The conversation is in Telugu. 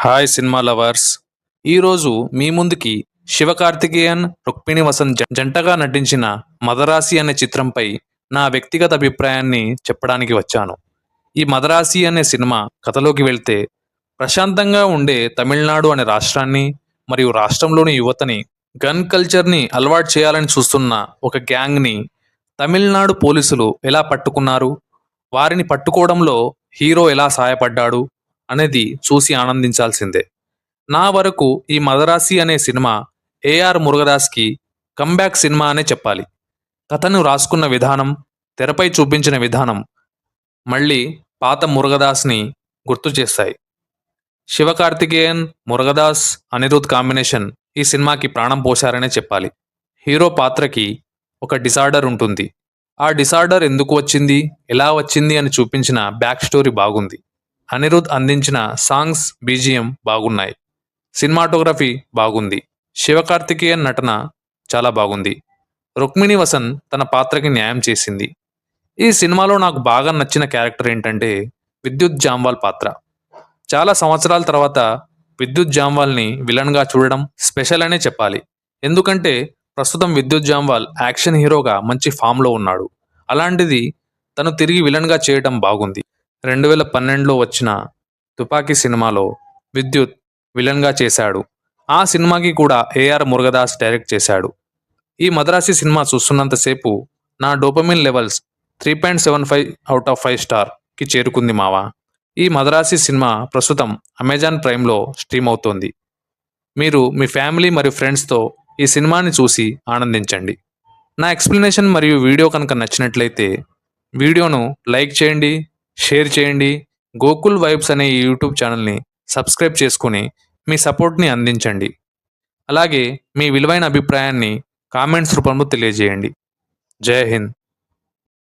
Hi cinema lovers. ఈరోజు మీ ముందుకి శివకార్తికేయన్, రుక్మిణి వసంత్ జంటగా నటించిన మదరాసి అనే చిత్రంపై నా వ్యక్తిగత అభిప్రాయాన్ని చెప్పడానికి వచ్చాను. ఈ మదరాసి అనే సినిమా కథలోకి వెళ్తే, ప్రశాంతంగా ఉండే తమిళనాడు అనే రాష్ట్రాన్ని మరియు రాష్ట్రంలోని యువతని గన్ కల్చర్ని అలవాటు చేయాలని చూస్తున్న ఒక గ్యాంగ్ని తమిళనాడు పోలీసులు ఎలా పట్టుకున్నారు, వారిని పట్టుకోవడంలో హీరో ఎలా సహాయపడ్డాడు అనేది చూసి ఆనందించాల్సిందే. నా వరకు ఈ మదరాసి అనే సినిమా ఏఆర్ మురుగదాస్కి కంబ్యాక్ సినిమా అనే చెప్పాలి. కథను రాసుకున్న విధానం, తెరపై చూపించిన విధానం మళ్ళీ పాత మురుగదాస్ని గుర్తు చేస్తాయి. శివకార్తికేయన్, మురుగదాస్, అనిరుద్ కాంబినేషన్ ఈ సినిమాకి ప్రాణం పోశారనే చెప్పాలి. హీరో పాత్రకి ఒక డిసార్డర్ ఉంటుంది. ఆ డిసార్డర్ ఎందుకు వచ్చింది, ఎలా వచ్చింది అని చూపించిన బ్యాక్ స్టోరీ బాగుంది. అనిరుద్ అందించిన సాంగ్స్, బీజిఎం బాగున్నాయి. సినిమాటోగ్రఫీ బాగుంది. శివకార్తికేయన్ నటన చాలా బాగుంది. రుక్మిణి వసంత్ తన పాత్రకి న్యాయం చేసింది. ఈ సినిమాలో నాకు బాగా నచ్చిన క్యారెక్టర్ ఏంటంటే విద్యుత్ జామ్వాల్ పాత్ర. చాలా సంవత్సరాల తర్వాత విద్యుత్ జామ్వాల్ని విలన్గా చూడడం స్పెషల్ అనే చెప్పాలి. ఎందుకంటే ప్రస్తుతం విద్యుత్ జామ్వాల్ యాక్షన్ హీరోగా మంచి ఫామ్లో ఉన్నాడు. అలాంటిది తను తిరిగి విలన్గా చేయడం బాగుంది. 2012లో వచ్చిన తుపాకీ సినిమాలో విద్యుత్ విలన్గా చేశాడు. ఆ సినిమాకి కూడా ఏఆర్ మురుగదాస్ డైరెక్ట్ చేశాడు. ఈ మద్రాసి సినిమా చూస్తున్నంతసేపు నా డోపమిన్ లెవెల్స్ 3.75/5 స్టార్కి చేరుకుంది మావా. ఈ మద్రాసి సినిమా ప్రస్తుతం అమెజాన్ ప్రైమ్లో స్ట్రీమ్ అవుతోంది. మీరు మీ ఫ్యామిలీ మరియు ఫ్రెండ్స్తో ఈ సినిమాని చూసి ఆనందించండి. నా ఎక్స్ప్లెనేషన్ మరియు వీడియో కనుక నచ్చినట్లయితే వీడియోను లైక్ చేయండి, షేర్ చేయండి. గోకుల్ వైబ్స్ అనే ఈ యూట్యూబ్ ఛానల్ని సబ్స్క్రైబ్ చేసుకుని మీ సపోర్ట్ని అందించండి. అలాగే మీ విలువైన అభిప్రాయాన్ని కామెంట్స్ రూపంలో తెలియజేయండి. జై హింద్.